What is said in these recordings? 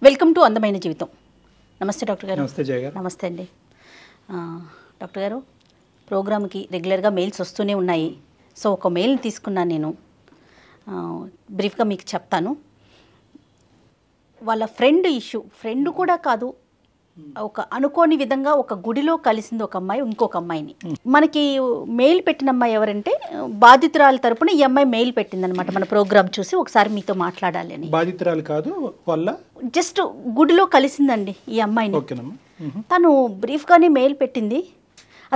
Welcome to అందమైన జీవితం. నమస్తే డాక్టర్ గారు. నమస్తే జయ గారు. నమస్తే అండి. డాక్టర్ గారు, ప్రోగ్రామ్కి రెగ్యులర్గా మెయిల్స్ వస్తూనే ఉన్నాయి. సో ఒక మెయిల్ని తీసుకున్నాను నేను. బ్రీఫ్గా మీకు చెప్తాను. వాళ్ళ ఫ్రెండ్ కూడా కాదు, ఒక అనుకోని విధంగా ఒక గుడిలో కలిసింది ఒక అమ్మాయి ఇంకొక అమ్మాయిని. మనకి మెయిల్ పెట్టిన అమ్మాయి ఎవరంటే బాధితురాల తరపున ఈ అమ్మాయి మెయిల్ పెట్టిందనమాట. మన ప్రోగ్రామ్ చూసి ఒకసారి మీతో మాట్లాడాలి అని. బాధితురాలు కాదు, వాళ్ళ జస్ట్ గుడిలో కలిసిందండి ఈ అమ్మాయిని. తను బ్రీఫ్గానే మెయిల్ పెట్టింది.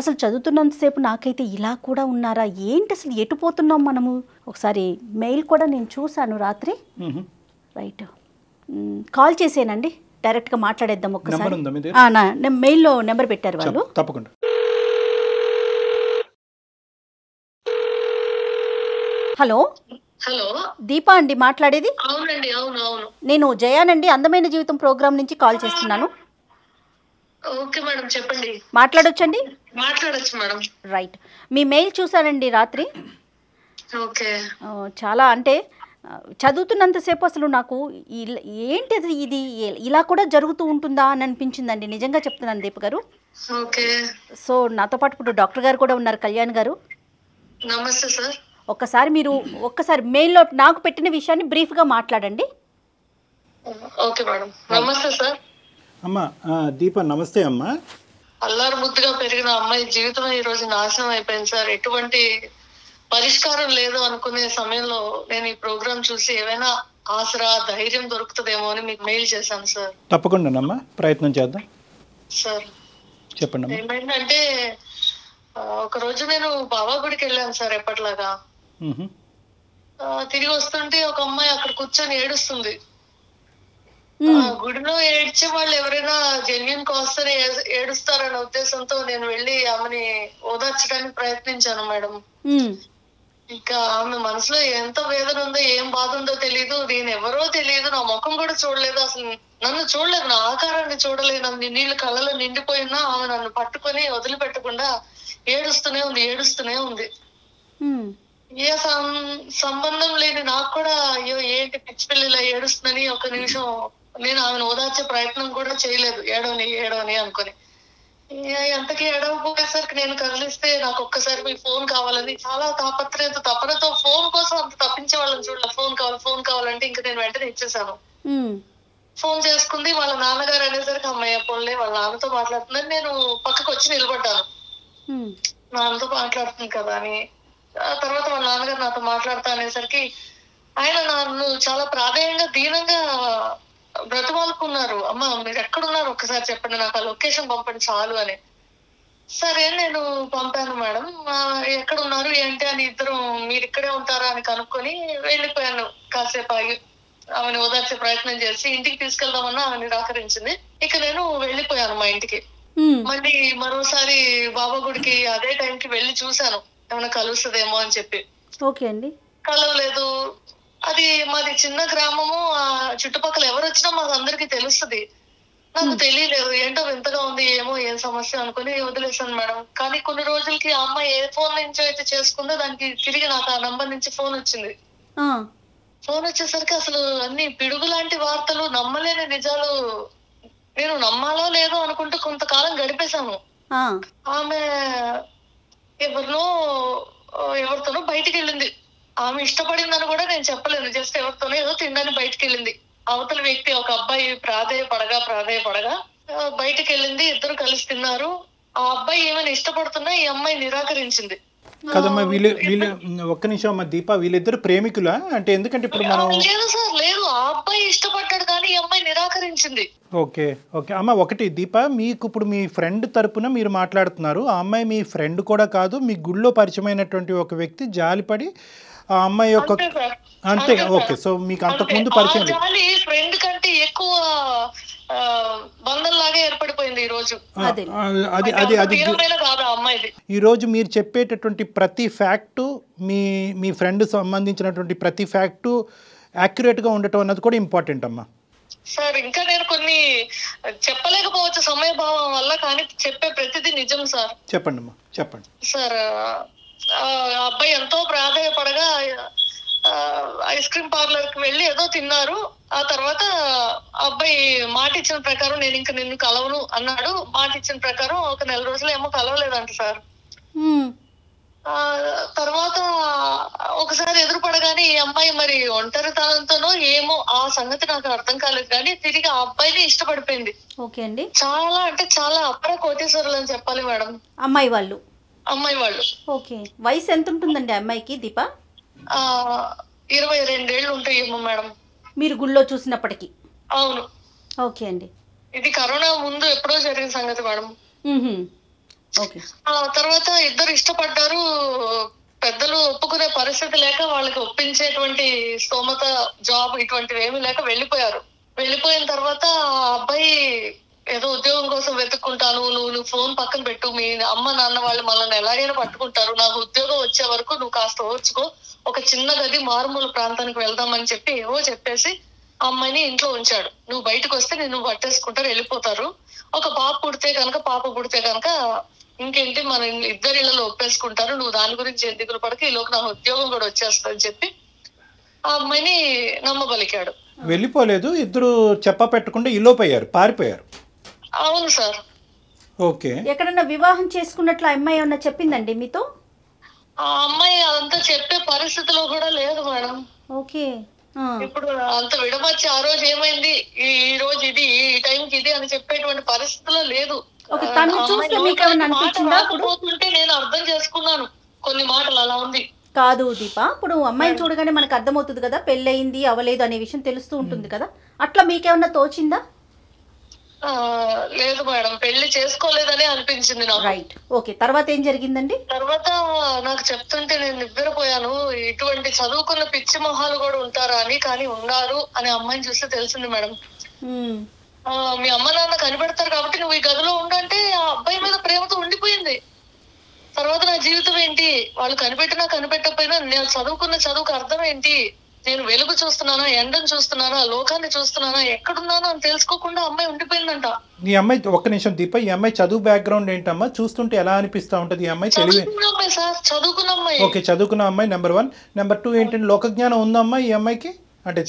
అసలు చదువుతున్నంతసేపు నాకైతే ఇలా కూడా ఉన్నారా, ఏంటి అసలు ఎటు పోతున్నాం మనము. ఒకసారి మెయిల్ కూడా నేను చూశాను రాత్రి. రైట్, కాల్ చేసేనండి, డైరెక్ట్గా మాట్లాడేద్దాం ఒక్కసారి. మెయిల్లో నెంబర్ పెట్టారు వాళ్ళు. తప్పకుండా. హలో హలో, దీపా అండి మాట్లాడేది? అవునండి. అవును. నేను జయానండి, అందమైన జీవితం ప్రోగ్రామ్ నుంచి కాల్ చేస్తున్నాను. ఓకే మేడం, చెప్పండి. మాట్లాడొచ్చండి? మాట్లాడొచ్చు మేడం. రైట్, మీ మెయిల్ చూసానండి రాత్రి. ఓకే. చాలా అంటే చదువుతున్నంతసేపు అసలు నాకు ఏంటి ఇది ఇలా కూడా జరుగుతూ ఉంటుందా అని అనిపించిందండి. నిజంగా చెప్తున్నాను దీప గారు. ఓకే. సో నాతో పాటు ఇప్పుడు డాక్టర్ గారు కూడా ఉన్నారు, కళ్యాణ్ గారు. నమస్తే సార్. ఒక్కసారి మెయిల్లో నాకు పెట్టిన విషయాన్ని బ్రీఫ్గా మాట్లాడండి. Okay madam. నమస్తే సార్. అమ్మా దీప, నమస్తే అమ్మా. అల్లారు ముద్దుగా పెరిగిన అమ్మాయి జీవితం ఈ రోజు నాశనం అయిపోయింది సార్. ఎటువంటి పరిష్కారం లేదు అనుకునే సమయంలో నేను ఈ ప్రోగ్రామ్ చూసి ఏమైనా ఆసరా, ధైర్యం దొరుకుతుందేమో అని మీకు మెయిల్ చేశాను సార్. తప్పకుండా ప్రయత్నం చేద్దాం సార్. చెప్పండి. ఏమైందంటే ఒక రోజు నేను బాబా గుడికి వెళ్ళాను సార్ ఎప్పటిలాగా. తిరిగి వస్తుంటే ఒక అమ్మాయి అక్కడ కూర్చొని ఏడుస్తుంది. గుడిలో ఏడ్చే వాళ్ళు ఎవరైనా జెన్యున్ కాస్ట్ అని ఏడుస్తారనే ఉద్దేశంతో నేను వెళ్ళి ఆమెని ఓదార్చడానికి ప్రయత్నించాను మేడం. ఇంకా ఆమె మనసులో ఎంత వేదన ఉందో, ఏం బాధ ఉందో తెలియదు. నేను ఎవరో తెలియదు, నా ముఖం కూడా చూడలేదు, అసలు నన్ను చూడలేదు, నా ఆకారాన్ని చూడలేదు. నన్ను నీళ్ళు కళ్ళలో నిండిపోయినా ఆమె నన్ను పట్టుకొని వదిలిపెట్టకుండా ఏడుస్తూనే ఉంది. ఏ సంబంధం లేని నాకు కూడా అయ్యో ఏంటి పిచ్చి పిల్లలా ఏడుస్తుందని ఒక నిమిషం నేను ఆమెను ఓదార్చే ప్రయత్నం కూడా చేయలేదు. ఏడవని అనుకుని ఎంతకీ ఏడవపోయేసరికి నేను కదిలిస్తే నాకు ఒక్కసారి మీ ఫోన్ కావాలని చాలా తపనతో ఫోన్ కోసం అంత తప్పించే వాళ్ళని చూడాలి. ఫోన్ కావాలంటే ఇంకా నేను వెంటనే ఇచ్చేసాను. ఫోన్ చేసుకుంది. వాళ్ళ నాన్నగారు అనేసరికి అమ్మాయి పోన్లే వాళ్ళ నాన్నతో మాట్లాడుతుందని నేను పక్కకు వచ్చి నిలబడ్డాను. నాన్నతో మాట్లాడుతుంది కదా అని. ఆ తర్వాత వాళ్ళ నాన్నగారు నాతో మాట్లాడతా అనేసరికి ఆయన నన్ను చాలా ప్రాధాన్యంగా దీనంగా బ్రతిమాలుకున్నారు. అమ్మ మీరు ఎక్కడున్నారు ఒక్కసారి చెప్పండి, నాకు ఆ లొకేషన్ పంపండి చాలు అని. సరే నేను పంపాను మేడం. ఎక్కడున్నారు ఏంటి అని ఇద్దరు మీరు ఇక్కడే ఉంటారా అని కనుక్కొని వెళ్ళిపోయాను. కాసేపు ఆగి ఆమెను ఓదార్చే ప్రయత్నం చేసి ఇంటికి తీసుకెళ్దామన్నా ఆమె నిరాకరించింది. ఇక నేను వెళ్ళిపోయాను మా ఇంటికి. మళ్ళీ మరోసారి బాబా గుడికి అదే టైంకి వెళ్ళి చూశాను ఏమైనా కలుస్తుందేమో అని చెప్పి. ఓకే అండి. కలవలేదు. అది మాది చిన్న గ్రామము. ఆ చుట్టుపక్కల ఎవరు వచ్చినా మాకు అందరికి తెలుస్తుంది. నాకు తెలియలేదు, ఏంటో వింతగా ఉంది, ఏం సమస్య అనుకుని వదిలేసాను మేడం. కానీ కొన్ని రోజులకి ఆ అమ్మాయి ఏ ఫోన్ నుంచి అయితే చేసుకుందో దానికి తిరిగి నాకు ఆ నంబర్ నుంచి ఫోన్ వచ్చింది. ఫోన్ వచ్చేసరికి అసలు అన్ని పిడుగు లాంటి వార్తలు, నమ్మలేని నిజాలు. నేను నమ్మాలో లేదో అనుకుంటూ కొంతకాలం గడిపేశాను. ఆమె ఎవరితోనో బయటికి వెళ్ళింది. ఆమె ఇష్టపడిందని కూడా నేను చెప్పలేను. జస్ట్ ఎవరితోనో ఏదో తినడానికి బయటికి వెళ్ళింది. అవతల వ్యక్తి ఒక అబ్బాయి ప్రాధేయపడగా బయటికి వెళ్ళింది. ఇద్దరు కలిసి తిన్నారు. ఆ అబ్బాయి ఏమైనా ఇష్టపడుతున్నా ఈ అమ్మాయి నిరాకరించింది. కదమ్మా, వీళ్ళు ఒక్క నిమిషం అమ్మా దీప, వీళ్ళిద్దరు ప్రేమికులా అంటే? ఎందుకంటే ఇప్పుడు మనం లేదు సార్, లేదు, ఆ అబ్బాయి ఇష్టపడ్డాడు కానీ ఈ అమ్మాయి నిరాకరించింది. ఓకే అమ్మ. ఒకటి దీప, మీకు ఇప్పుడు మీ ఫ్రెండ్ తరపున మీరు మాట్లాడుతున్నారు. ఆ అమ్మాయి మీ ఫ్రెండ్ కూడా కాదు, మీ గుళ్ళో పరిచయమైనటువంటి ఒక వ్యక్తి జాలిపడి ఆ అమ్మాయి యొక్క అంతే. ఓకే, సో మీకు అంతకుముందు పరిచయం ఫ్రెండ్ కంటే ఎక్కువ బంధంలాగా ఏర్పడిపోయింది ఈ రోజు. ఈ రోజు మీరు చెప్పేటటువంటి ప్రతి ఫ్యాక్టు, మీ ఫ్రెండ్ సంబంధించినటువంటి ప్రతి ఫ్యాక్టు యాక్యురేట్ గా ఉండటం అన్నది కూడా ఇంపార్టెంట్ అమ్మా. సార్ ఇంకా నేను కొన్ని చెప్పలేకపోవచ్చు సమయభావం వల్ల, కానీ చెప్పే ప్రతిదీ నిజం సార్. చెప్పండి అమ్మా, చెప్పండి సార్. అబ్బాయి ఎంతో ప్రాధాయపడగా ఐస్ క్రీమ్ పార్లర్ కి వెళ్ళి ఏదో తిన్నారు. ఆ తర్వాత అబ్బాయి మాట ఇచ్చిన ప్రకారం నేను ఇంకా నిన్ను కలవను అన్నాడు. మాట ఇచ్చిన ప్రకారం ఒక నెల రోజులు ఏమో కలవలేదంట సార్. తర్వాత ఒకసారి ఎదురుపడగానే ఈ అమ్మాయి మరి ఒంటరితనంతోనో ఏమో ఆ సంగతి నాకు అర్థం కాలేదు, కానీ తిరిగి ఆ అబ్బాయిని ఇష్టపడిపోయింది. ఓకే అండి. చాలా అంటే చాలా అప్పర కోటేశ్వరులు అని చెప్పాలి మేడం అమ్మాయి వాళ్ళు. ఓకే. వయసు ఎంత ఉంటుందండి అమ్మాయికి దీప? 22 ఏళ్ళు ఉంటాయేమో మేడం. మీరు గుళ్ళో చూసినప్పటికీ? అవును. ఓకే అండి. ఇది కరోనా ముందు ఎప్పుడో జరిగిన సంగతి మేడం. ఓకే. తర్వాత ఇద్దరు ఇష్టపడ్డారు. పెద్దలు ఒప్పుకునే పరిస్థితి లేక వాళ్ళకి ఒప్పించేటువంటి స్తోమత, జాబ్ ఇటువంటివి ఏమీ లేక వెళ్ళిపోయారు. వెళ్ళిపోయిన తర్వాత అబ్బాయి ఏదో ఉద్యోగం కోసం వెతుక్కుంటాను, నువ్వు ఫోన్ పక్కన పెట్టు, మీ అమ్మ నాన్న వాళ్ళు మనల్ని ఎలాగైనా పట్టుకుంటారు, నాకు ఉద్యోగం వచ్చే వరకు నువ్వు కాస్త ఓర్చుకో, ఒక చిన్న గది మారుమూల ప్రాంతానికి వెళ్దామని చెప్పి ఏవో చెప్పేసి ఆ అమ్మాయిని ఇంట్లో ఉంచాడు. నువ్వు బయటకు వస్తే నిన్ను పట్టేసుకుంటారు, వెళ్ళిపోతారు, ఒక పాప పుడితే కనుక ఇంకేంటి మన ఇద్దరి ఇళ్లలో ఒప్పేసుకుంటారు, నువ్వు దాని గురించి ఎందుకు పడక, ఈలోకి నా ఉద్యోగం కూడా వచ్చేస్తుందని చెప్పి ఆ అమ్మాయిని నమ్మబలికాడు. వెళ్ళిపోలేదు, ఇద్దరు చెప్ప పెట్టకుండా ఇల్లోపోయారు, పారిపోయారు. అవును సార్. ఓకే. ఎక్కడన్నా వివాహం చేసుకున్నట్లు అమ్మాయి ఏమన్నా చెప్పిందండి మీతో? ఆ అమ్మాయి అదంతా చెప్పే పరిస్థితిలో కూడా లేదు మేడం. ఓకే. ఇప్పుడు అంత విడమర్చి ఆ రోజు ఏమైంది, ఈ రోజు ఇది, ఈ టైంకి ఇది అని చెప్పేటువంటి పరిస్థితిలో లేదు. మాట్లాడకపోతుంటే నేను అర్థం చేసుకున్నాను కొన్ని మాటలు, అలా ఉంది. కాదు దీప, ఇప్పుడు అమ్మాయిని చూడగానే మనకు అర్థమవుతుంది కదా పెళ్ళయింది అవ్వలేదు అనే విషయం తెలుస్తూ ఉంటుంది కదా, అట్లా మీకేమన్నా తోచిందా? లేదు మేడం, పెళ్లి చేసుకోలేదని అనిపించింది నాకు. రైట్. ఓకే. తర్వాత ఏం జరిగిందండి? తర్వాత నాకు చెప్తుంటే నేను నిద్రపోయాను. ఇటువంటి చదువుకున్న పిచ్చి మొహాలు కూడా ఉంటారా అని, కానీ ఉన్నారు అని అమ్మాయిని చూస్తే తెలిసింది మేడం. మీ అమ్మ నాన్న కనిపెడతారు కాబట్టి నువ్వు ఈ గదిలో ఉండంటే ఆ అబ్బాయి మీద ప్రేమతో ఉండిపోయింది. తర్వాత నా జీవితం ఏంటి, వాళ్ళు కనిపెట్టినా కనిపెట్టకపోయినా నేను చదువుకున్న చదువుకు అర్థం ఏంటి, నేను వెలుగు చూస్తున్నానా, ఎండను చూస్తున్నానా, లోకాన్ని చూస్తున్నానా, ఎక్కడున్నానో అని తెలుసుకోకుండా అమ్మాయి ఉండిపోయిందంట. ఈ అమ్మాయి ఒక్క నిమిషం దీప, ఈ అమ్మాయి చదువు బ్యాక్గ్రౌండ్ ఏంటమ్మా? చూస్తుంటే ఎలా అనిపిస్తా ఉంటది? ఈ అమ్మాయి చదువుకున్న అమ్మాయి సార్, చదువుకున్న అమ్మాయి. ఓకే, చదువుకున్న అమ్మాయి నెంబర్ 1. నెంబర్ 2 ఏంటంటే లోక జ్ఞానం ఉందమ్మా ఈ అమ్మాయికి? అంటే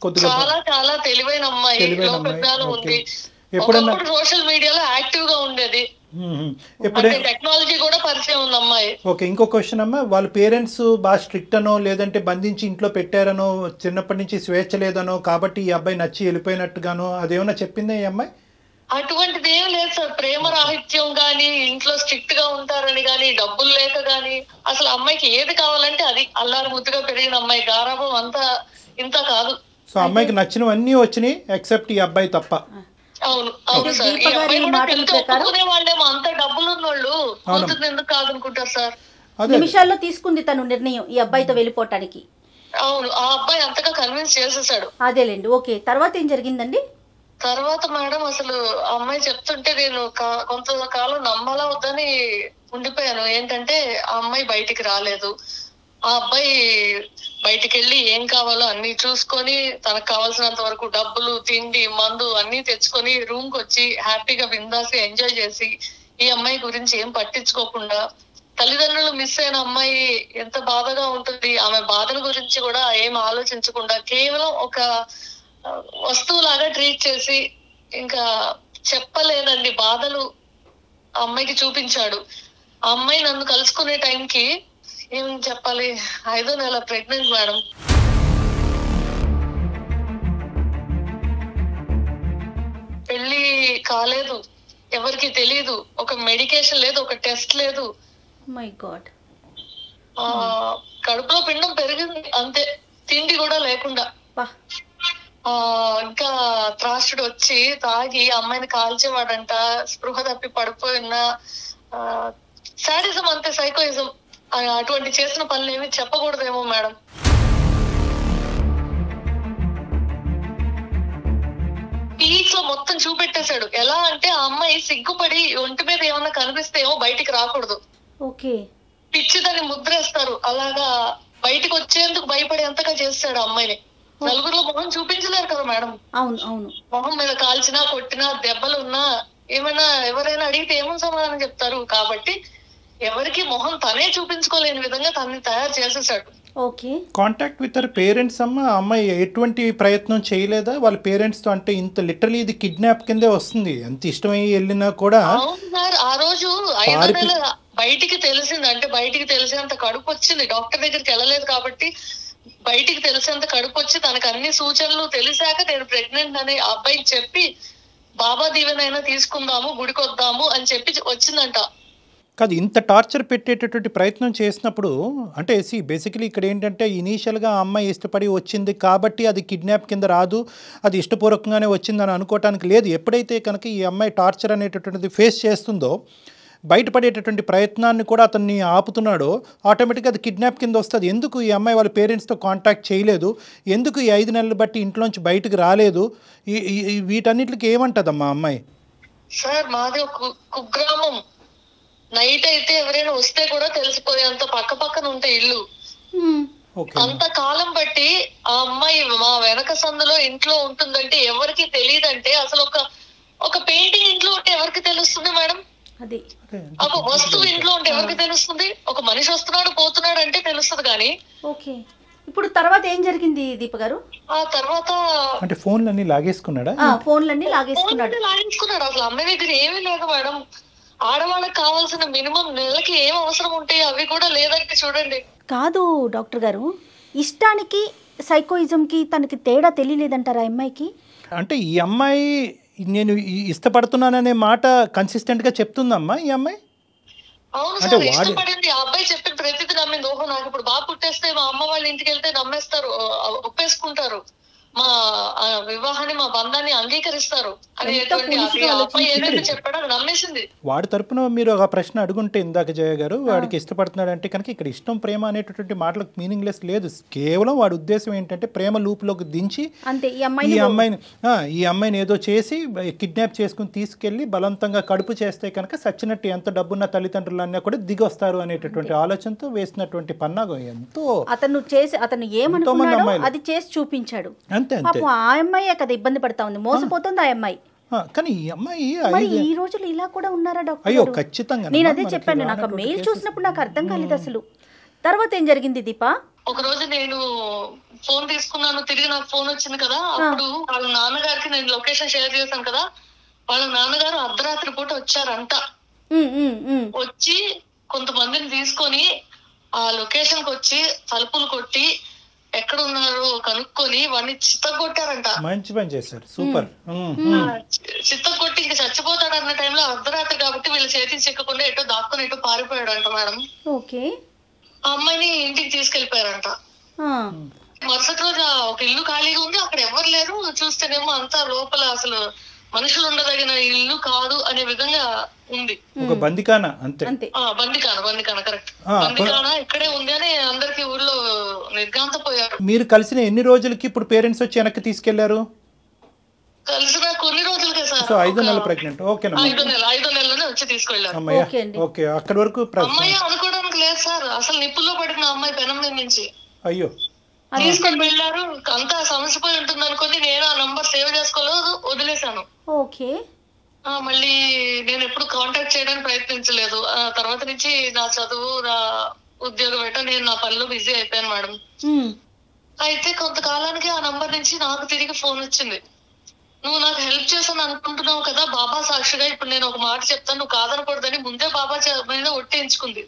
కొద్దిగా చాలా తెలివైన అమ్మాయి, లోక జ్ఞానం ఉంది. ఎప్పుడన్నా సోషల్ మీడియాలో యాక్టివ్ గా ఉండేది, టెక్నాలజీ కూడా పరిచయం ఉంది అమ్మాయి. ఓకే. ఇంకో క్వశ్చన్ అమ్మా, వాళ్ళ పేరెంట్స్ బాగా స్ట్రిక్ట్ అనో లేదంటే బంధించి ఇంట్లో పెట్టారనో, చిన్నప్పటి నుంచి స్వేచ్ఛ లేదనో కాబట్టి ఈ అబ్బాయి నచ్చి వెళ్ళిపోయినట్టుగానో అదేమన్నా చెప్పిందా ఈ అమ్మాయి? అటువంటిది ఏం లేదు సార్. ప్రేమ రాహిత్యం గానీ, ఇంట్లో స్ట్రిక్ట్ గా ఉంటారని గానీ, డబ్బులు లేక గానీ, అసలు అమ్మాయికి ఏది కావాలంటే అది, అల్లారు ముద్దుగా పెరిగిన అమ్మాయి, గారాబం అంతా ఇంత కాదు. సో అమ్మాయికి నచ్చినవన్నీ వచ్చినాయి ఎక్సెప్ట్ ఈ అబ్బాయి తప్ప. అవును అవును సార్. ఈ అబ్బాయి కూడా ఒప్పుకునే వాళ్ళేమో, అంత డబ్బులు ఉన్నోళ్ళు కూతురు ఎందుకు కాదనుకుంటారు సార్. నిమిషాల్లో తీసుకుంది తను నిర్ణయం ఈ అబ్బాయితో వెళ్ళిపోవటానికి. అవును, ఆ అబ్బాయి అంతగా కన్విన్స్ చేసేసాడు. అదేలేండి. ఓకే. తర్వాత ఏం జరిగిందండి? తర్వాత మేడం అసలు అమ్మాయి చెప్తుంటే నేను కొంతకాలం నమ్మాలా వద్దని ఉండిపోయాను. ఏంటంటే ఆ అమ్మాయి బయటికి రాలేదు, ఆ అబ్బాయి బయటికి వెళ్ళి ఏం కావాలో అన్ని చూసుకొని తనకు కావాల్సినంత వరకు డబ్బులు, తిండి, మందు అన్ని తెచ్చుకొని రూమ్ కి వచ్చి హ్యాపీగా బిందాసి ఎంజాయ్ చేసి ఈ అమ్మాయి గురించి ఏం పట్టించుకోకుండా, తల్లిదండ్రులు మిస్ అయిన అమ్మాయి ఎంత బాధగా ఉంటుంది, ఆమె బాధల గురించి కూడా ఏం ఆలోచించకుండా కేవలం ఒక వస్తువులాగా ట్రీట్ చేసి ఇంకా చెప్పలేనండి బాధలు ఆ అమ్మాయికి చూపించాడు. ఆ అమ్మాయి నన్ను కలుసుకునే టైంకి ఏం చెప్పాలి, 5వ నెల ప్రెగ్నెంట్ మేడం. పెళ్లి కాలేదు, ఎవరికి తెలీదు, ఒక మెడికేషన్ లేదు, ఒక టెస్ట్ లేదు. My God. కడుపులో పిండం పెరిగింది అంతే, తిండి కూడా లేకుండా. ఇంకా త్రాసుడు వచ్చి తాగి అమ్మాయిని కాల్చేవాడంట, స్పృహ తప్పి పడిపోయిన సాడిజం అంతే, సైకోయిజం. అటువంటి చేసిన పనులు ఏమి చెప్పకూడదేమో మేడం. పీక్ లో మొత్తం చూపెట్టేశాడు. ఎలా అంటే ఆ అమ్మాయి సిగ్గుపడి ఒంటి మీద ఏమన్నా కనిపిస్తే ఏమో బయటికి రాకూడదు, పిచ్చి దాన్ని ముద్రేస్తారు, అలాగా బయటికి వచ్చేందుకు భయపడేంతగా చేస్తాడు ఆ అమ్మాయిని. నలుగురిలో మొహం చూపించలేరు కదా మేడం. అవును అవును. మొహం మీద కాల్చినా, కొట్టినా, దెబ్బలు ఉన్నా, ఏమైనా ఎవరైనా అడిగితే ఏమని సమాధానం చెప్తారు. కాబట్టి ఎవరికి మొహం తనే చూపించుకోలేని విధంగా తనని తయారు చేసేసాడు. Okay. Contact with her parents అమ్మ. ఆ అమ్మాయి ఎటువంటి ప్రయత్నం చేయలేదా వాళ్ళ పేరెంట్స్తో? అంటే ఇంత లిటరలీ ఇది కిడ్నాప్ కిందే వస్తుంది, ఎంత ఇష్టమై వెళ్ళినా కూడా. అవును సార్, ఆ రోజు 5వ నెల బయటికి తెలిసింది, అంటే బయటికి తెలిసేంత కడుపు వచ్చింది. డాక్టర్ దగ్గరికి వెళ్ళలేదు కాబట్టి బయటికి తెలిసేంత కడుపు వచ్చి తనకు అన్ని సూచనలు తెలిసాక నేను ప్రెగ్నెంట్ అని ఆ అబ్బాయికి చెప్పి బాబా దీవెనైనా తీసుకుందాము, గుడికి వద్దాము అని చెప్పి వచ్చిందంట. కాదు, ఇంత టార్చర్ పెట్టేటటువంటి ప్రయత్నం చేసినప్పుడు అంటే బేసికలీ ఇక్కడ ఏంటంటే ఇనీషియల్గా ఆ అమ్మాయి ఇష్టపడి వచ్చింది కాబట్టి అది కిడ్నాప్ కింద రాదు, అది ఇష్టపూర్వకంగానే వచ్చిందని అనుకోవటానికి లేదు. ఎప్పుడైతే కనుక ఈ అమ్మాయి టార్చర్ అనేటటువంటిది ఫేస్ చేస్తుందో, బయటపడేటటువంటి ప్రయత్నాన్ని కూడా అతన్ని ఆపుతున్నాడో, ఆటోమేటిక్గా అది కిడ్నాప్ కింద వస్తుంది. ఎందుకు ఈ అమ్మాయి వాళ్ళ పేరెంట్స్తో కాంటాక్ట్ చేయలేదు, ఎందుకు ఈ 5 నెలలు బట్టి ఇంట్లోంచి బయటకు రాలేదు, వీటన్నిటికి ఏమంటుందమ్మా అమ్మాయి? సార్ మాది ఒక కుగ్రామం. నైట్ అయితే ఎవరైనా వస్తే కూడా తెలిసిపోయేంత పక్క పక్కన ఉంటే ఇల్లు. అంత కాలం బట్టి ఆ అమ్మాయి మా వెనక సందులో ఇంట్లో ఉంటుందంటే ఎవరికి తెలియదంటే, అసలు ఒక పెయింటింగ్ ఇంట్లో ఉంటే ఎవరికి తెలుస్తుంది మేడం? అది ఒక వస్తువు ఇంట్లో ఉంటే ఎవరికి తెలుస్తుంది? ఒక మనిషి వస్తున్నాడు పోతున్నాడు అంటే తెలుస్తుంది. కానీ ఓకే, ఇప్పుడు తర్వాత ఏం జరిగింది దీప గారు? ఆ తర్వాత అంటే ఫోన్లన్నీ లాగేసుకున్నాడా? ఫోన్లన్నీ లాగేసుకున్నాడు. అసలు అమ్మాయి దగ్గర ఏమీ లేదు మేడం. ఆడవాళ్ళకి కావాల్సిన మినిమం నెలకి ఏం అవసరం ఉంటాయి అవి కూడా లేదంటే చూడండి. కాదు డాక్టర్ గారు, ఇష్టానికి సైకోయిజంకి తనకి తేడా తెలియలేదంటారా అమ్మాయికి? అంటే ఈ అమ్మాయి నేను ఇష్టపడుతున్నాననే మాట కన్సిస్టెంట్గా చెప్తుందమ్మా ఈ అమ్మాయి. అవును సార్, ఇష్టపడింది. ఆ అబ్బాయి చెప్పిన ప్రతిదీ నమ్మింది. ఓహో నాకు ఇప్పుడు బాగా పుట్టేస్తే మా అమ్మ వాళ్ళ ఇంటికి వెళ్తే నమ్మేస్తారు, ఒప్పేసుకుంటారు, మా వివాహాన్ని మా బంధాన్ని అంగీకరిస్తారు అనేటువంటి అబ్బాయి ఏదైతే చెప్పాడో అది నమ్మేసింది. వాడి తరపున మీరు ఒక ప్రశ్న అడుగుంటే ఇందాక జయ గారు, వాడికి ఇష్టపడుతున్నాడు అంటే కనుక ఇక్కడ ఇష్టం ప్రేమ అనేటటువంటి మాటలకు మీనింగ్లెస్ లేదు. కేవలం వాడి ఉద్దేశం ఏంటంటే ప్రేమ లూపులోకి దించి ఈ అమ్మాయిని ఏదో చేసి కిడ్నాప్ చేసుకుని తీసుకెళ్లి బలవంతంగా కడుపు చేస్తే కనుక సచ్చినట్టు ఎంత డబ్బున్న తల్లిదండ్రులన్నా కూడా దిగొస్తారు అనేటటువంటి ఆలోచనతో వేసినటువంటి పన్నాగం. ఎంతో అతను ఏమనుకున్నాడో అది చేసి చూపించాడు. పాపం ఆ అమ్మాయి కదా ఇబ్బంది పడతా ఉంది, మోసపోతుంది ఆ అమ్మాయి. కానీ ఈ అమ్మాయి ఈ రోజులు ఇలా కూడా ఉన్నారా డాక్టర్? అయ్యో ఖచ్చితంగా. నేను అదే చెప్పాను, నాకు మెయిల్ చూసినప్పుడు నాకు అర్థం కాలేదు అసలు. తర్వాత ఏం జరిగింది దీప? ఒక రోజు నేను ఫోన్ తీసుకున్నాను, తిరిగి నాకు ఫోన్ వచ్చింది కదా. అప్పుడు వాళ్ళ నాన్నగారికి నేను లొకేషన్ షేర్ చేశాను కదా, వాళ్ళ నాన్నగారు అర్ధరాత్రి పూట వచ్చారంట. వచ్చి కొంతమందిని తీసుకొని ఆ లొకేషన్ కి వచ్చి తలుపులు కొట్టి ఎక్కడ ఉన్నారు కనుక్కొని వాడిని చిత్తగొట్టారంట. మంచి పని చేశారు, సూపర్. చిత్తగొట్టి ఇంక చచ్చిపోతాడు అన్న టైంలో అర్ధరాత్రి కాబట్టి వీళ్ళ చేతికి చిక్కకుండా ఎటో దాక్కుని ఎటో పారిపోయాడంట మేడం. ఓకే. ఆ అమ్మాయిని ఇంటికి తీసుకెళ్లిపోయారంట. మరుసటి రోజు ఒక ఇల్లు ఖాళీగా ఉంది, అక్కడ ఎవరు లేరు. చూస్తేనేమో అంతా లోపల అసలు మనుషులు ఉండదగిన ఇల్లు కాదు అనే విధంగా ఉంది. ఒక బందికానా, అంతే. బందికానా కరెక్ట్. బందికానా ఇక్కడే ఉంది అని అందరికి ఊర్లో నిర్ఘాంతపోయారు. మీరు కలిసిన ఎన్ని రోజులకి ఇప్పుడు పేరెంట్స్ వచ్చి వెనక్కి తీసుకెళ్లారు? కలిసిన కొన్ని రోజులకే సార్. 5 నెలలు ప్రెగ్నెంట్. ఓకే. 5 నెలలోనే వచ్చి తీసుకెళ్లారు. ఓకే, అక్కడి వరకు అమ్మాయి అనుకోవడానికి లేదు సార్. అసలు నిప్పుల్లో పడిన అమ్మాయి పెనం మీద నుంచి అయ్యో తీసుకొని వెళ్ళారు. అంతా సమస్యపోయి ఉంటుంది అనుకుని నేను ఆ నంబర్ సేవ్ చేసుకోలేదు, వదిలేశాను. ఓకే. మళ్ళీ నేను ఎప్పుడు కాంటాక్ట్ చేయడానికి ప్రయత్నించలేదు. తర్వాత నుంచి నా చదువు, నా ఉద్యోగం ఏంటో నేను నా పనిలో బిజీ అయిపోయాను మేడం. అయితే కొంతకాలానికి ఆ నంబర్ నుంచి నాకు తిరిగి ఫోన్ వచ్చింది. నువ్వు నాకు హెల్ప్ చేశాను అనుకుంటున్నావు కదా బాబా సాక్షిగా, ఇప్పుడు నేను ఒక మాట చెప్తాను, నువ్వు కాదనకూడదని ముందే బాబా మీద ఒట్టేయించుకుంది.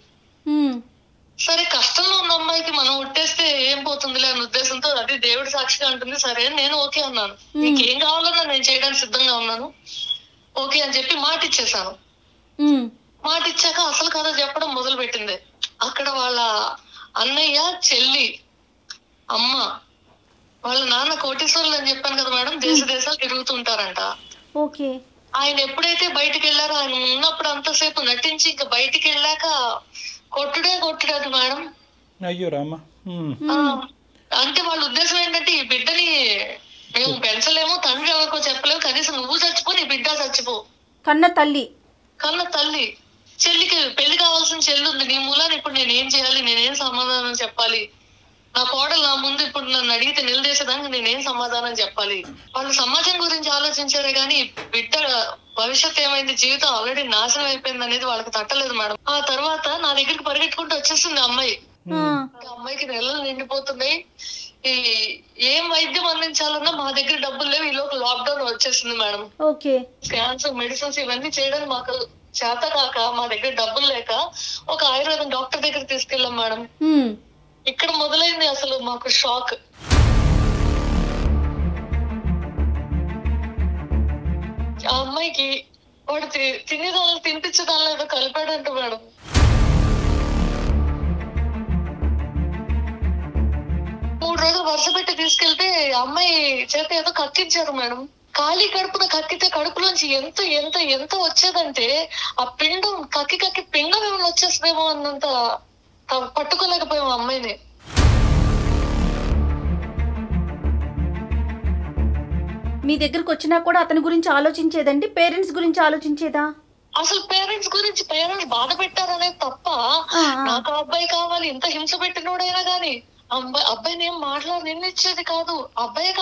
సరే కష్టంలో ఉన్న అమ్మాయికి మనం ఒట్టేస్తే ఏం పోతుందిలే అనే ఉద్దేశంతో అది దేవుడి సాక్షిగా అంటుంది. సరే నేను ఓకే అన్నాను, నీకేం కావాలన్నా నేను చేయడానికి సిద్ధంగా ఉన్నాను, ఓకే అని చెప్పి మాట ఇచ్చేసాను. మాట ఇచ్చాక అసలు కథ చెప్పడం మొదలు పెట్టింది. అక్కడ వాళ్ళ అన్నయ్య, చెల్లి, అమ్మ, వాళ్ళ నాన్న కోటీశ్వరులు అని చెప్పాను కదా మేడం, దేశాలు తిరుగుతుంటారంట. ఓకే. ఆయన ఎప్పుడైతే బయటికి వెళ్ళారో, ఆయన ఉన్నప్పుడు అంతసేపు నటించి ఇంకా బయటికి వెళ్ళాక కొట్టుడే మేడం. అయ్యో రామా. అంటే వాళ్ళ ఉద్దేశం ఏంటంటే ఈ బిడ్డని మేము పెంచలేము, తండ్రి ఎవరికో చెప్పలేము, కనీసం నువ్వు చచ్చిపో, నీ బిడ్డ చచ్చిపో. కన్న తల్లి చెల్లికి పెళ్లి కావాల్సిన చెల్లి ఉంది, నీ మూలాన్ని ఇప్పుడు నేనేం చేయాలి, నేనేం సమాధానం చెప్పాలి, నా కోడలు నా ముందు ఇప్పుడు నన్ను అడిగితే నిలదీసేదానికి నేనేం సమాధానం చెప్పాలి. వాళ్ళు సమాజం గురించి ఆలోచించారే గానీ బిడ్డ భవిష్యత్ ఏమైంది, జీవితం ఆల్రెడీ నాశనం అయిపోయింది అనేది వాళ్ళకి తట్టలేదు మేడం. ఆ తర్వాత నా దగ్గరికి పరిగెట్టుకుంటూ వచ్చేసింది అమ్మాయి. అమ్మాయికి అమ్మాయికి నెలలు నిండిపోతున్నాయి. ఈ ఏం వైద్యం అందించాలన్నా మా దగ్గర డబ్బులు లేవు. ఈలోపు లాక్డౌన్ వచ్చేసింది మేడం. ఓకే. స్కాన్స్, మెడిసిన్స్ ఇవన్నీ చేయడానికి మాకు చేత కాక, మా దగ్గర డబ్బులు లేక ఒక ఆయుర్వేదం డాక్టర్ దగ్గర తీసుకెళ్ళాం మేడం. ఇక్కడ మొదలైంది అసలు మాకు షాక్. ఆ అమ్మాయికి వాడు తినేదాన్ని తినిపించేదానిలో ఏదో కలిపాడంట మేడం. మూడు రోజులు వరుస పెట్టి తీసుకెళ్తే అమ్మాయి చేత ఏదో కక్కించారు మేడం. ఖాళీ కడుపున కక్కితే కడుపులోంచి ఎంత ఎంత ఎంత వచ్చేదంటే ఆ పిండం కక్కి పిండం ఏమైనా వచ్చేస్తుందేమో అన్నంత పట్టుకోలేకపోయాం అమ్మాయిని. మీ దగ్గరకు వచ్చినా కూడా అతని గురించి ఆలోచించేదండి, పేరెంట్స్ గురించి ఆలోచించేదా? అసలు పేరెంట్స్ బాధ పెట్టారనేది తప్ప, నాకు అబ్బాయి కావాలి, ఇంత హింస పెట్టినోడైనా గానీ అబ్బాయిని ఏం నిన్నిచ్చేది కాదు. అబ్బాయి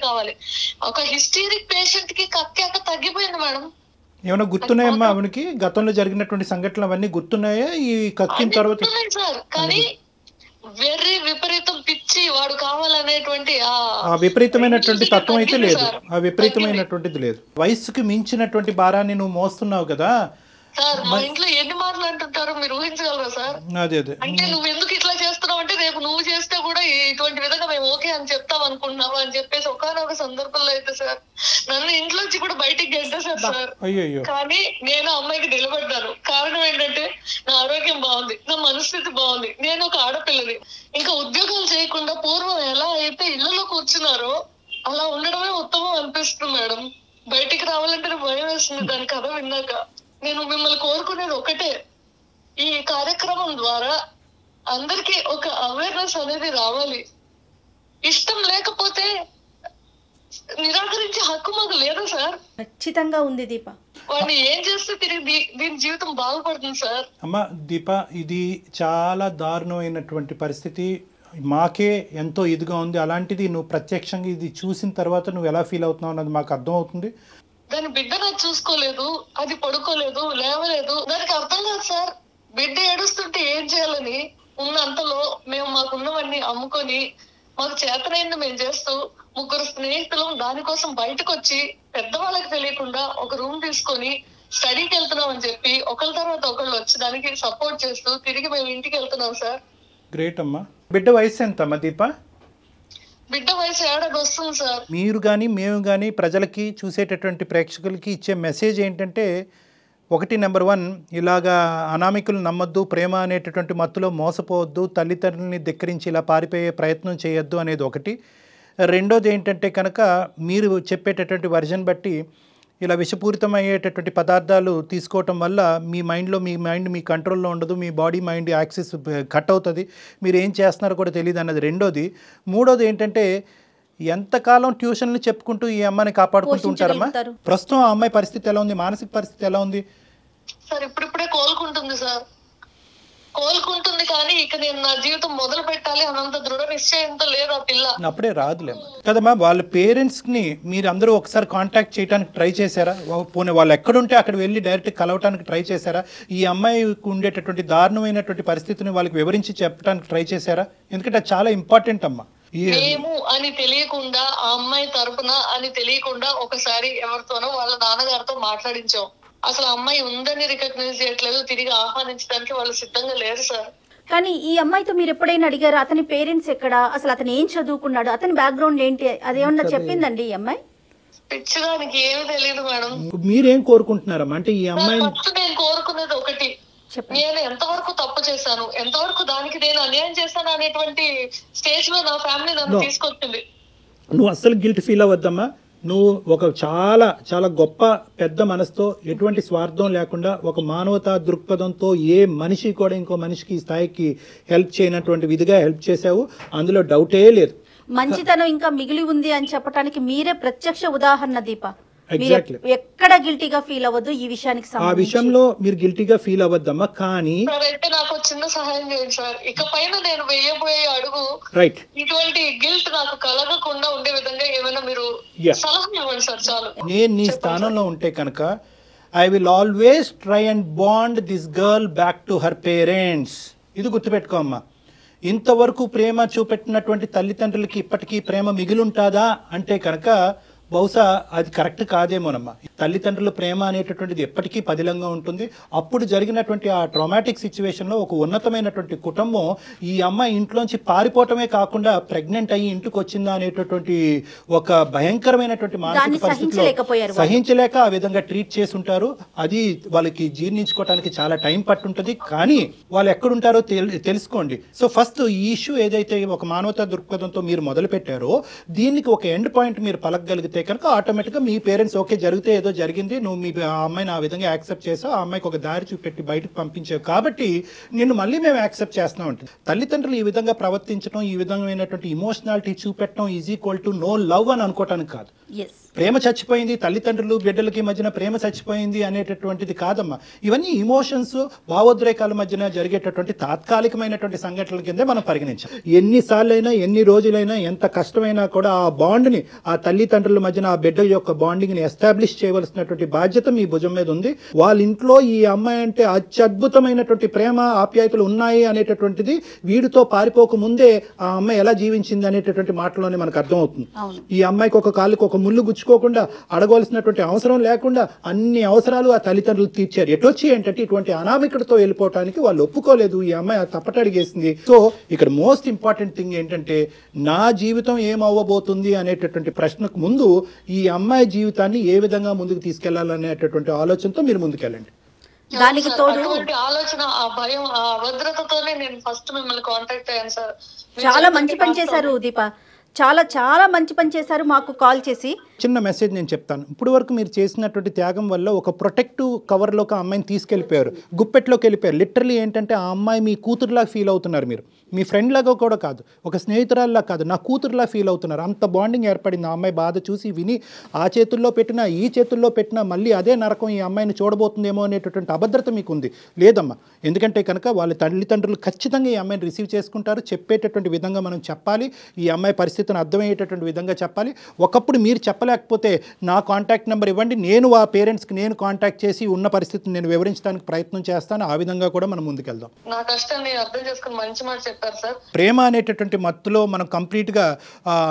కావాలి. ఒక హిస్టీరిక్ పేషెంట్ కి కక్కాక తగ్గిపోయింది మేడం. ఏమైనా గుర్తున్నాయమ్మా ఆవిడకి గతంలో జరిగినటువంటి సంఘటనలు అవన్నీ గుర్తున్నాయా ఈ కక్కిన తర్వాత? సార్ కానీ వెర్రి విపరీతం పిచ్చి వాడు కావాలనేటువంటి ఆ విపరీతమైనటువంటి తత్వం అయితే లేదు. ఆ విపరీతమైనటువంటిది లేదు. వయసుకి మించినటువంటి భారాన్ని నువ్వు మోస్తున్నావు కదా సార్. మా ఇంట్లో ఎన్ని మాటలు అంటుంటారో మీరు ఊహించగలరా సార్? అదే అంటే నువ్వు ఎందుకు ఇట్లా చేస్తున్నావు అంటే, రేపు నువ్వు చేస్తే కూడా ఇటువంటి విధంగా మేము ఓకే అని చెప్తాం అనుకుంటున్నావు అని చెప్పేసి ఒకనొక సందర్భంలో అయితే సార్ నన్ను ఇంట్లోంచి కూడా బయటికి గెంటేశారు సార్. కానీ నేను అమ్మాయికి నిలబడ్డాను. కారణం ఏంటంటే నా ఆరోగ్యం బాగుంది, నా మనస్థితి బాగుంది, నేను ఒక ఆడపిల్లని. ఇంకా ఉద్యోగాలు చేయకుండా పూర్వం ఎలా అయితే ఇళ్లలో కూర్చున్నారో అలా ఉండడమే ఉత్తమం అనిపిస్తుంది మేడం. బయటికి రావాలంటే భయం వేస్తుంది దాని కథ విన్నాక. నేను మిమ్మల్ని కోరుకునేది ఒకటే, ఈ కార్యక్రమం ద్వారా అందరికి ఒక అవేర్నెస్ అనేది రావాలి. ఇష్టం లేకపోతే నిరాకరించే హక్కు మాకు లేదా సార్? ఖచ్చితంగా ఉంది దీప. వాడిని ఏం చేస్తే తిరిగి దీని జీవితం బాగుపడుతుంది సార్. అమ్మా దీప, ఇది చాలా దారుణమైనటువంటి పరిస్థితి. మాకే ఎంతో ఇదిగా ఉంది. అలాంటిది నువ్వు ప్రత్యక్షంగా ఇది చూసిన తర్వాత నువ్వు ఎలా ఫీల్ అవుతున్నావు అన్నది మాకు అర్థం అవుతుంది. దాని బిడ్డ నాకు చూసుకోలేదు, అది పడుకోలేదు, లేవలేదు. దానికి అర్థం కాదు సార్. బిడ్డ ఏడుస్తుంటే ఏం చేయాలని ఉన్నంతలో మేము మాకున్నవన్నీ అమ్ముకొని మాకు చేతనైంది మేము చేస్తూ ముగ్గురు స్నేహితులు దానికోసం బయటకు వచ్చి పెద్దవాళ్ళకి తెలియకుండా ఒక రూమ్ తీసుకొని స్టడీకి వెళ్తున్నాం అని చెప్పి ఒకళ్ళ తర్వాత ఒకళ్ళు వచ్చి దానికి సపోర్ట్ చేస్తూ తిరిగి మేము ఇంటికి వెళ్తున్నాం సార్. గ్రేట్ అమ్మా. బిడ్డ వయసు ఎంత అమ్మా దీప? బిడ్డ వయసు 7 వస్తుంది సార్. మీరు కానీ మేము కానీ ప్రజలకి చూసేటటువంటి ప్రేక్షకులకి ఇచ్చే మెసేజ్ ఏంటంటే, ఒకటి నెంబర్ 1, ఇలాగా అనామికులు నమ్మొద్దు, ప్రేమ అనేటటువంటి మత్తులో మోసపోవద్దు, తల్లిదండ్రులని ధిక్కరించి ఇలా పారిపోయే ప్రయత్నం చేయొద్దు అనేది ఒకటి. రెండోది ఏంటంటే కనుక మీరు చెప్పేటటువంటి వర్జన్ బట్టి ఇలా విషపూరితమయ్యేటటువంటి పదార్థాలు తీసుకోవటం వల్ల మీ మైండ్ మీ కంట్రోల్లో ఉండదు, మీ బాడీ మైండ్ యాక్సిస్ కట్ అవుతుంది, మీరు ఏం చేస్తున్నారో కూడా తెలియదు అన్నది రెండోది. మూడోది ఏంటంటే, ఎంతకాలం ట్యూషన్లు చెప్పుకుంటూ ఈ అమ్మాయిని కాపాడుకుంటూ ఉంటారమ్మా? ప్రస్తుతం ఆ అమ్మాయి పరిస్థితి ఎలా ఉంది, మానసిక పరిస్థితి ఎలా ఉంది? సార్ ఇప్పుడిప్పుడే కోలుకుంటుంది సార్, కోలుకుంటుంది. కానీ ఇక నేను నా జీవితం మొదలు పెట్టాలి అన్నంత దృఢ నిశ్చయంతో లేదు ఆ పిల్ల. అప్పుడే రాదులేమ్మా కదమ్మా. వాళ్ళ పేరెంట్స్ని మీరు అందరూ ఒకసారి కాంటాక్ట్ చేయడానికి ట్రై చేశారా? పోనీ వాళ్ళు ఎక్కడుంటే అక్కడ వెళ్ళి డైరెక్ట్ కలవటానికి ట్రై చేశారా? ఈ అమ్మాయికి ఉండేటటువంటి దారుణమైనటువంటి పరిస్థితిని వాళ్ళకి వివరించి చెప్పడానికి ట్రై చేశారా? ఎందుకంటే అది చాలా ఇంపార్టెంట్ అమ్మా. ఏము అని తెలియకుండా, ఆ అమ్మాయి తరపున అని తెలియకుండా ఒకసారి ఎవరితోనో వాళ్ళ నాన్నగారితో మాట్లాడించాం. అసలు అమ్మాయి ఉందని రికగ్నైజ్ చేయట్లేదు, తిరిగి ఆహ్వానించడానికి వాళ్ళు సిద్ధంగా లేరు సార్. కానీ ఈ అమ్మాయితో మీరు ఎప్పుడైనా అడిగారు అతని పేరెంట్స్ ఎక్కడ, అసలు అతను ఏం చదువుకున్నాడు, అతని బ్యాక్గ్రౌండ్ ఏంటి, అదేమన్నా చెప్పిందండి ఈ అమ్మాయి? పిచ్చిదానికి ఏమీ తెలియదు మేడం. మీరేం కోరుకుంటున్నారమ్మా? అంటే ఈ అమ్మాయి నేను కోరుకునేది ఒకటి, నేను ఎంతవరకు తప్పు చేశాను, ఎంతవరకు దానికి నేను అన్యాయం చేశాను అనేటువంటి స్టేజ్ లో నా ఫ్యామిలీ నన్ను తీసుకొచ్చింది. నువ్వు అస్సలు గిల్ట్ ఫీల్ అవ్వద్దమ్మా. నువ్వు ఒక చాలా చాలా గొప్ప పెద్ద మనసుతో, ఎటువంటి స్వార్థం లేకుండా, ఒక మానవతా దృక్పథంతో ఏ మనిషి కూడా ఇంకో మనిషికి ఈ స్థాయికి హెల్ప్ చేయనటువంటి విధిగా హెల్ప్ చేసావు, అందులో డౌటే లేదు. మంచితనం ఇంకా మిగిలి ఉంది అని చెప్పడానికి మీరే ప్రత్యక్ష ఉదాహరణ దీప. ఎగ్జాక్ట్లీ. ఎక్కడ గిల్టీగా ఫీల్ అవ్వద్దు ఈ విషయానికి. ఆ విషయంలో మీరు గిల్టీగా ఫీల్ అవ్వద్దమ్మా. కానీ అయితే నాకు చిన్న సహాయం చేయండి సార్. ఇక పైన నేను వేయబోయే అడుగు రైట్, ఇటువంటి గిల్ట్ నాకు కలగకుండా ఉండే విధంగా ఏమైనా మీరు సలహా ఇవ్వండి సార్. చాలు. నేను నీ స్థానంలో ఉంటే కనుక I will always try and bond this girl back to her parents. ఇది గుర్తుపెట్టుకో అమ్మా. ఇంతవరకు ప్రేమ చూపెట్టినటువంటి తల్లిదండ్రులకి ఇప్పటికీ ప్రేమ మిగిలుంటాదా అంటే కనుక బహుశా అది కరెక్ట్ కాదేమోనమ్మా. తల్లిదండ్రుల ప్రేమ అనేటటువంటిది ఎప్పటికీ పదిలంగా ఉంటుంది. అప్పుడు జరిగినటువంటి ఆ ట్రామాటిక్ సిచ్యువేషన్లో ఒక ఉన్నతమైనటువంటి కుటుంబం ఈ అమ్మాయి ఇంట్లోంచి పారిపోవటమే కాకుండా ప్రెగ్నెంట్ అయ్యి ఇంటికి వచ్చిందా అనేటటువంటి ఒక భయంకరమైనటువంటి మానసిక పరిస్థితిలో సహించలేక ఆ విధంగా ట్రీట్ చేసి ఉంటారు. అది వాళ్ళకి జీర్ణించుకోవడానికి చాలా టైం పట్టుంటుంది. కానీ వాళ్ళు ఎక్కడుంటారో తెలుసుకోండి. సో ఫస్ట్ ఈ ఇష్యూ ఏదైతే ఒక మానవతా దృక్పథంతో మీరు మొదలు పెట్టారో దీనికి ఒక ఎండ్ పాయింట్ మీరు పలకగలిగితే కనుక ఆటోమేటిక్గా మీ పేరెంట్స్ ఓకే జరిగితే ఏదో జరిగింది, నువ్వు మీ ఆ అమ్మాయిని ఆ విధంగా యాక్సెప్ట్ చేసావు, ఆ అమ్మాయికి ఒక దారి చూపెట్టి బయటకు పంపించావు కాబట్టి నిన్ను మళ్ళీ మేము యాక్సెప్ట్ చేస్తున్నాం ఉంటుంది. తల్లిదండ్రులు ఈ విధంగా ప్రవర్తించడం, ఈ విధమైనటువంటి ఇమోషనాలిటీ చూపెట్టడం is equal to no love అని అనుకోవటానికి కాదు. ప్రేమ చచ్చిపోయింది, తల్లిదండ్రులు బిడ్డలకి మధ్యన ప్రేమ చచ్చిపోయింది అనేటటువంటిది కాదమ్మా. ఇవన్నీ ఇమోషన్స్, భావోద్రేకాల మధ్యన జరిగేటటువంటి తాత్కాలికమైనటువంటి సంఘటనల కిందే మనం పరిగణించాం. ఎన్నిసార్లైనా ఎన్ని రోజులైనా ఎంత కష్టమైనా కూడా ఆ బాండ్ని, ఆ తల్లిదండ్రుల మధ్యన ఆ బిడ్డ యొక్క బాండింగ్ని ఎస్టాబ్లిష్ చేయవలసినటువంటి బాధ్యత మీ భుజం మీద ఉంది. వాళ్ళ ఇంట్లో ఈ అమ్మాయి అంటే అత్యద్భుతమైనటువంటి ప్రేమ ఆప్యాయతలు ఉన్నాయి అనేటటువంటిది వీడితో పారిపోక ముందే ఆ అమ్మాయి ఎలా జీవించింది అనేటటువంటి మాటలోనే మనకు అర్థమవుతుంది. ఈ అమ్మాయికి ఒక కాళ్ళకి ఒక ముళ్ళు గుచ్చుకోకుండా, అడగవలసినటువంటి అవసరం లేకుండా అన్ని అవసరాలు ఆ తల్లిదండ్రులు తీర్చారు. ఎటొచ్చి ఏంటంటే ఇటువంటి అనామికతతో వెళ్ళిపోవటానికి వాళ్ళు ఒప్పుకోలేదు. ఈ అమ్మాయి తప్పటడిగేసింది. సో ఇక్కడ మోస్ట్ ఇంపార్టెంట్ థింగ్ ఏంటంటే నా జీవితం ఏమవ్వబోతుంది అనేటటువంటి ప్రశ్నకు ముందు ఈ అమ్మాయి జీవితాన్ని ఏ విధంగా ముందుకు తీసుకెళ్లాలనేటటువంటి ఆలోచనతో మీరు ముందుకెళ్ళండి. దానికి తోడు ఆలోచన, ఆ భయం, ఆ అభద్రతతోనే నేను ఫస్ట్ మిమ్మల్ని కాంటాక్ట్ అయ్యాను సార్. చాలా మంచి పని చేశారు దీప, చాలా చాలా మంచి పని చేశారు. మాకు కాల్ చేసి చిన్న మెసేజ్ నేను చెప్తాను. ఇప్పుడు వరకు మీరు చేసినటువంటి త్యాగం వల్ల ఒక ప్రొటెక్టివ్ కవర్లోకి ఆ అమ్మాయిని తీసుకెళ్ళిపోయారు, గుప్పెట్లోకి వెళ్ళిపోయారు. లిటరలీ ఏంటంటే ఆ అమ్మాయి మీ కూతురులాగా ఫీల్ అవుతున్నారు. మీరు మీ ఫ్రెండ్ లాగా కూడా కాదు, ఒక స్నేహితురాల్లా కాదు, నా కూతురులా ఫీల్ అవుతున్నారు. అంత బాండింగ్ ఏర్పడింది. ఆ అమ్మాయి బాధ చూసి విని ఆ చేతుల్లో పెట్టినా ఈ చేతుల్లో పెట్టినా మళ్ళీ అదే నరకం ఈ అమ్మాయిని చూడబోతుందేమో అనేటటువంటి అభద్రత మీకు ఉంది. లేదమ్మా, ఎందుకంటే కనుక వాళ్ళ తల్లిదండ్రులు ఖచ్చితంగా ఈ అమ్మాయిని రిసీవ్ చేసుకుంటారు. చెప్పేటటువంటి విధంగా మనం చెప్పాలి, ఈ అమ్మాయి పరిస్థితిని అర్థమయ్యేటటువంటి విధంగా చెప్పాలి. ఒకప్పుడు మీరు చెప్పలేకపోతే నా కాంటాక్ట్ నెంబర్ ఇవ్వండి, నేను ఆ పేరెంట్స్కి నేను కాంటాక్ట్ చేసి ఉన్న పరిస్థితిని నేను వివరించడానికి ప్రయత్నం చేస్తాను. ఆ విధంగా కూడా మనం ముందుకెళ్దాం. నా కష్టాన్ని అర్థం చేసుకుని మంచి మాట చెప్పారు సార్. ప్రేమ అనేటటువంటి మత్తులో మనం కంప్లీట్గా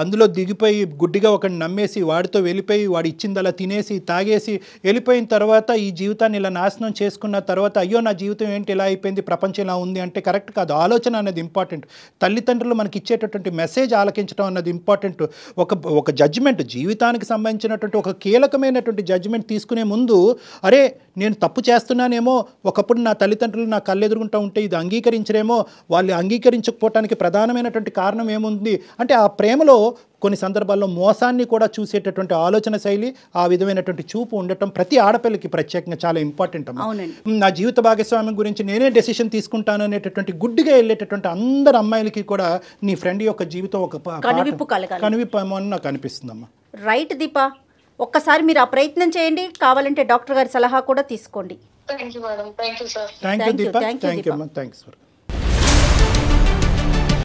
అందులో దిగిపోయి గుడ్డిగా ఒకటి నమ్మేసి వాడితో వెళ్ళిపోయి వాడు ఇచ్చిందలా తినేసి తాగేసి వెళ్ళిపోయిన తర్వాత ఈ జీవితాన్ని ఇలా నాశనం చేసుకున్న తర్వాత అయ్యో నా జీవితం ఏంటి ఇలా అయిపోయింది, ప్రపంచం ఇలా ఉంది అంటే కరెక్ట్ కాదు. ఆలోచన అనేది ఇంపార్టెంట్. తల్లిదండ్రులు మనకి ఇచ్చేటటువంటి మెసేజ్ ఆలకించడం అన్నది ఇంపార్టెంట్. ఒక జడ్జిమెంట్, జీవితానికి సంబంధించినటువంటి ఒక కీలకమైనటువంటి జడ్జిమెంట్ తీసుకునే ముందు అరే నేను తప్పు చేస్తున్నానేమో, ఒకప్పుడు నా తల్లిదండ్రులు నా కళ్ళెదురుగుంటూ ఉంటే ఇది అంగీకరించరేమో, వాళ్ళు అంగీకరించకపోవటానికి ప్రధానమైనటువంటి కారణం ఏముంది అంటే ఆ ప్రేమలో కొన్ని సందర్భాల్లో మోసాన్ని కూడా చూసేటటువంటి ఆలోచన శైలి, ఆ విధమైనటువంటి చూపు ఉండటం ప్రతి ఆడపిల్లకి ప్రత్యేకంగా చాలా ఇంపార్టెంట్ అమ్మా. నా జీవిత భాగస్వామ్యం గురించి నేనే డెసిషన్ తీసుకుంటాను అనేటటువంటి గుడ్డిగా వెళ్ళేటటువంటి అందరు అమ్మాయిలకి కూడా నీ ఫ్రెండ్ యొక్క జీవితం ఒక కనువిప్పు ఏమో అని నాకు అనిపిస్తుందమ్మా. రైట్ దీపా, ఒక్కసారి మీరు ఆ ప్రయత్నం చేయండి, కావాలంటే డాక్టర్ గారి సలహా కూడా తీసుకోండి. Thank you madam. Thank you sir. Thank you Deepa. Thank you అమ్మా. Thanks for